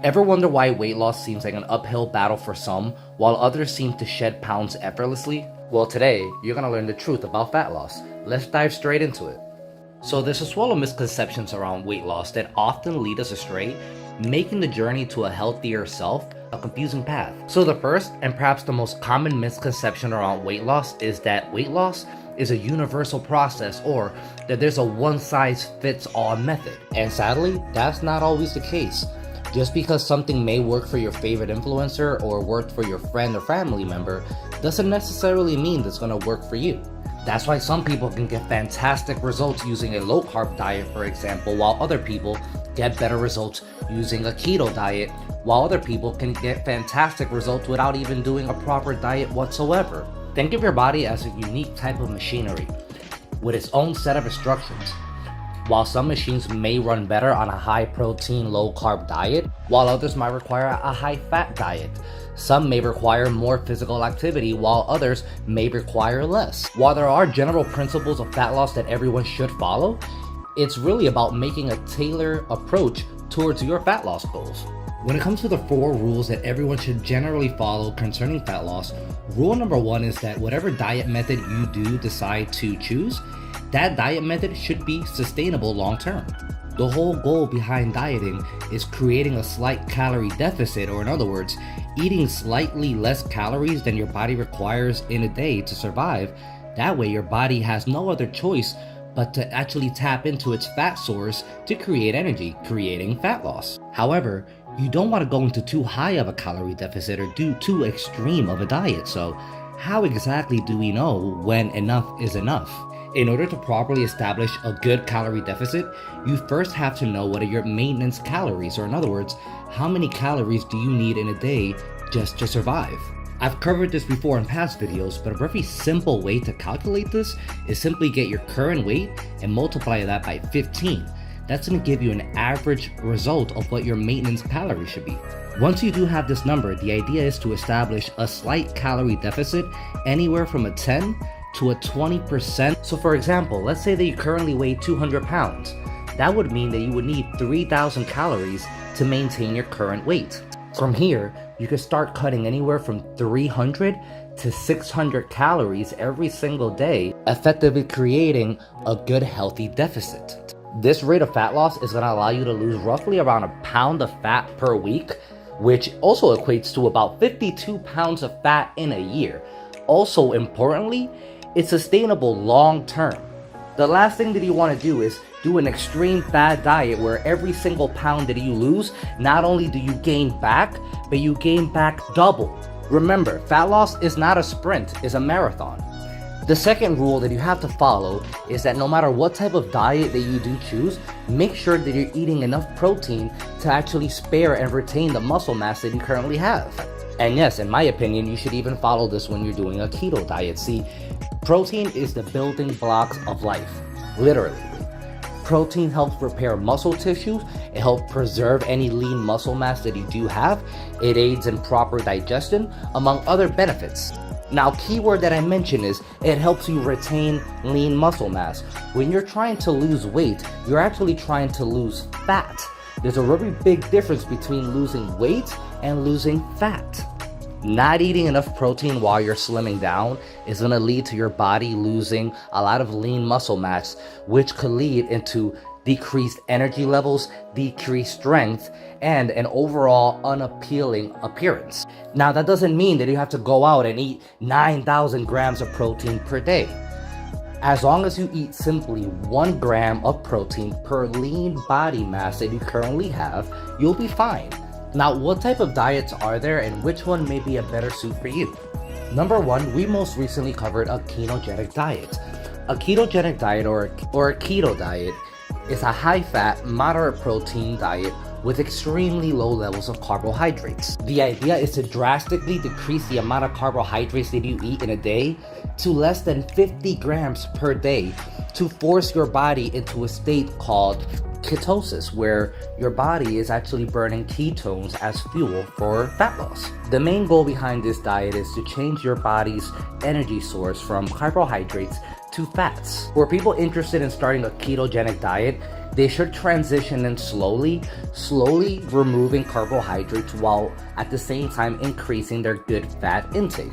Ever wonder why weight loss seems like an uphill battle for some, while others seem to shed pounds effortlessly? Well, today, you're gonna learn the truth about fat loss. Let's dive straight into it. So there's a swirl of misconceptions around weight loss that often lead us astray, making the journey to a healthier self a confusing path. So the first, and perhaps the most common misconception around weight loss, is that weight loss is a universal process, or that there's a one-size-fits-all method. And sadly, that's not always the case. Just because something may work for your favorite influencer or work for your friend or family member doesn't necessarily mean that's gonna work for you. That's why some people can get fantastic results using a low-carb diet, for example, while other people get better results using a keto diet, while other people can get fantastic results without even doing a proper diet whatsoever. Think of your body as a unique type of machinery with its own set of instructions. While some machines may run better on a high-protein, low-carb diet, while others might require a high-fat diet. Some may require more physical activity, while others may require less. While there are general principles of fat loss that everyone should follow, it's really about making a tailored approach towards your fat loss goals. When it comes to the 4 rules that everyone should generally follow concerning fat loss, rule number 1 is that whatever diet method you do decide to choose, that diet method should be sustainable long term. The whole goal behind dieting is creating a slight calorie deficit, or in other words, eating slightly less calories than your body requires in a day to survive. That way your body has no other choice but to actually tap into its fat source to create energy, creating fat loss. However, you don't want to go into too high of a calorie deficit or do too extreme of a diet. So how exactly do we know when enough is enough? In order to properly establish a good calorie deficit, you first have to know what are your maintenance calories, or in other words, how many calories do you need in a day just to survive? I've covered this before in past videos, but a very simple way to calculate this is simply get your current weight and multiply that by 15. That's going to give you an average result of what your maintenance calories should be. Once you do have this number, the idea is to establish a slight calorie deficit anywhere from a 10 to a 20%. So for example, let's say that you currently weigh 200 pounds. That would mean that you would need 3,000 calories to maintain your current weight. From here, you can start cutting anywhere from 300 to 600 calories every single day, effectively creating a good healthy deficit. This rate of fat loss is going to allow you to lose roughly around a pound of fat per week, which also equates to about 52 pounds of fat in a year. Also importantly, it's sustainable long term. The last thing that you want to do is do an extreme fad diet where every single pound that you lose, not only do you gain back, but you gain back double. Remember, fat loss is not a sprint, it's a marathon. The second rule that you have to follow is that no matter what type of diet that you do choose, make sure that you're eating enough protein to actually spare and retain the muscle mass that you currently have. And yes, in my opinion, you should even follow this when you're doing a keto diet. See, protein is the building blocks of life, literally. Protein helps repair muscle tissues, it helps preserve any lean muscle mass that you do have, it aids in proper digestion, among other benefits. Now, keyword that I mentioned is it helps you retain lean muscle mass. When you're trying to lose weight, you're actually trying to lose fat. There's a very big difference between losing weight and losing fat. Not eating enough protein while you're slimming down is going to lead to your body losing a lot of lean muscle mass, which could lead into decreased energy levels, decreased strength, and an overall unappealing appearance. Now, that doesn't mean that you have to go out and eat 9,000 grams of protein per day. As long as you eat simply 1 gram of protein per lean body mass that you currently have, you'll be fine. Now, what type of diets are there and which one may be a better suit for you? Number 1, we most recently covered a ketogenic diet. A ketogenic diet or a keto diet is a high-fat, moderate protein diet with extremely low levels of carbohydrates. The idea is to drastically decrease the amount of carbohydrates that you eat in a day to less than 50 grams per day to force your body into a state called ketosis, where your body is actually burning ketones as fuel for fat loss. The main goal behind this diet is to change your body's energy source from carbohydrates to fats. For people interested in starting a ketogenic diet, They should transition in slowly removing carbohydrates while at the same time increasing their good fat intake.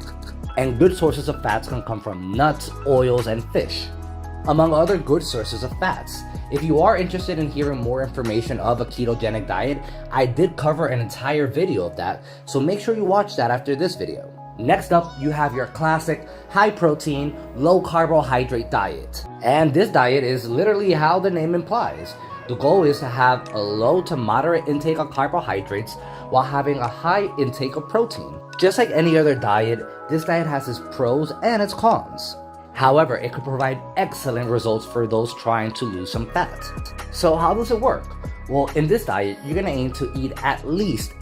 And good sources of fats can come from nuts, oils, and fish, among other good sources of fats. If you are interested in hearing more information of a ketogenic diet, I did cover an entire video of that, so make sure you watch that after this video. Next up, you have your classic high protein, low carbohydrate diet. And this diet is literally how the name implies. The goal is to have a low to moderate intake of carbohydrates while having a high intake of protein. Just like any other diet, this diet has its pros and its cons. However, it could provide excellent results for those trying to lose some fat. So how does it work? Well, in this diet, you're gonna aim to eat at least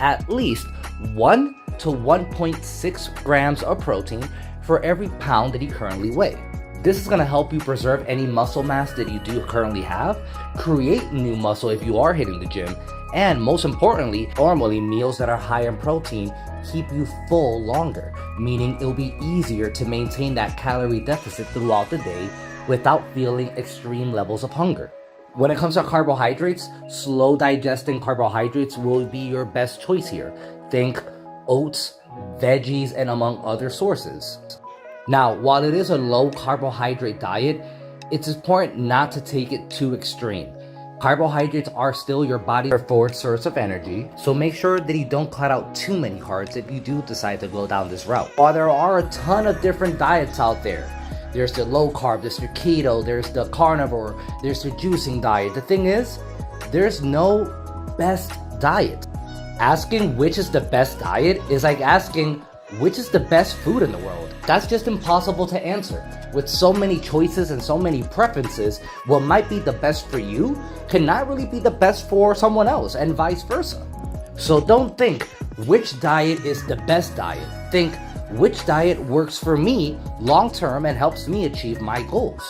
1 to 1.6 grams of protein for every pound that you currently weigh. This is gonna help you preserve any muscle mass that you do currently have, create new muscle if you are hitting the gym, and most importantly, normally meals that are high in protein keep you full longer, meaning it'll be easier to maintain that calorie deficit throughout the day without feeling extreme levels of hunger. When it comes to carbohydrates, slow digesting carbohydrates will be your best choice here. Think oats, veggies, and among other sources. Now, while it is a low carbohydrate diet, it's important not to take it too extreme. Carbohydrates are still your body's preferred source of energy, so make sure that you don't cut out too many carbs if you do decide to go down this route. While there are a ton of different diets out there, there's the low carb, there's the keto, there's the carnivore, there's the juicing diet. The thing is, there's no best diet. Asking which is the best diet is like asking which is the best food in the world. That's just impossible to answer. With so many choices and so many preferences, what might be the best for you cannot really be the best for someone else, and vice versa. So don't think which diet is the best diet. Think which diet works for me long term and helps me achieve my goals.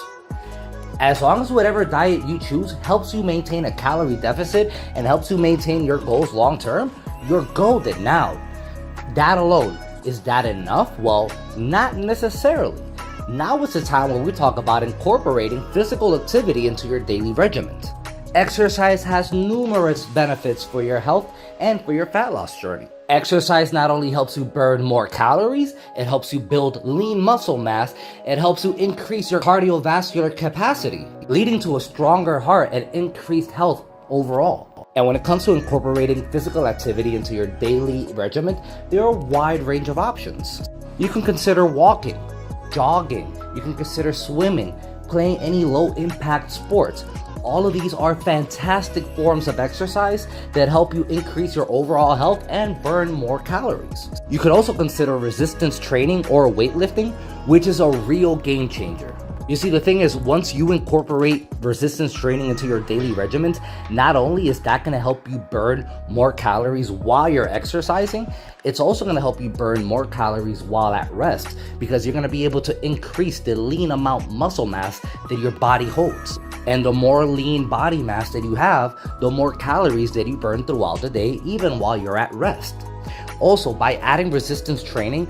As long as whatever diet you choose helps you maintain a calorie deficit and helps you maintain your goals long term, you're golden. Now, that alone, is that enough? Well, not necessarily. Now is the time when we talk about incorporating physical activity into your daily regimen. Exercise has numerous benefits for your health and for your fat loss journey. Exercise not only helps you burn more calories, it helps you build lean muscle mass, it helps you increase your cardiovascular capacity, leading to a stronger heart and increased health overall. And when it comes to incorporating physical activity into your daily regimen, there are a wide range of options. You can consider walking, jogging, you can consider swimming, playing any low-impact sports. All of these are fantastic forms of exercise that help you increase your overall health and burn more calories. You could also consider resistance training or weightlifting, which is a real game changer. You see, the thing is, once you incorporate resistance training into your daily regimens, not only is that going to help you burn more calories while you're exercising, it's also going to help you burn more calories while at rest, because you're going to be able to increase the lean amount muscle mass that your body holds. And the more lean body mass that you have, the more calories that you burn throughout the day, even while you're at rest. Also, by adding resistance training,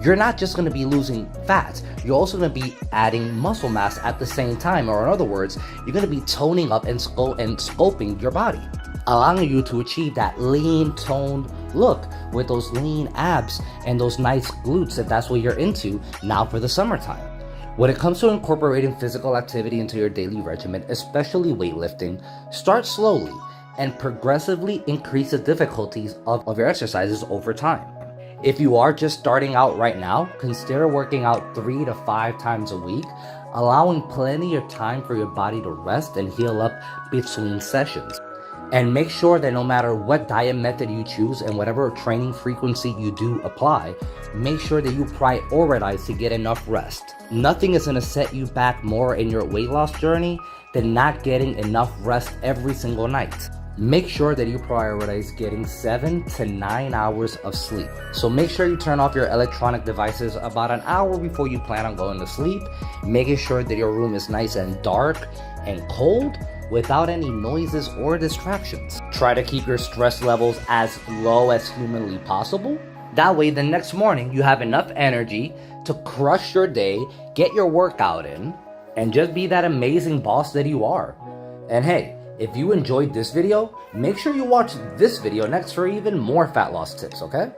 you're not just going to be losing fat, you're also going to be adding muscle mass at the same time. Or in other words, you're going to be toning up and sculpting your body, allowing you to achieve that lean, toned look with those lean abs and those nice glutes if that's what you're into now for the summertime. When it comes to incorporating physical activity into your daily regimen, especially weightlifting, start slowly and progressively increase the difficulties of your exercises over time. If you are just starting out right now, consider working out 3 to 5 times a week, allowing plenty of time for your body to rest and heal up between sessions. And make sure that no matter what diet method you choose and whatever training frequency you do apply, make sure that you prioritize to get enough rest. Nothing is going to set you back more in your weight loss journey than not getting enough rest every single night. Make sure that you prioritize getting 7 to 9 hours of sleep. So make sure you turn off your electronic devices about an hour before you plan on going to sleep, making sure that your room is nice and dark and cold without any noises or distractions. Try to keep your stress levels as low as humanly possible. That way, the next morning, you have enough energy to crush your day, get your workout in, and just be that amazing boss that you are. And hey, If you enjoyed this video, make sure you watch this video next for even more fat loss tips, okay?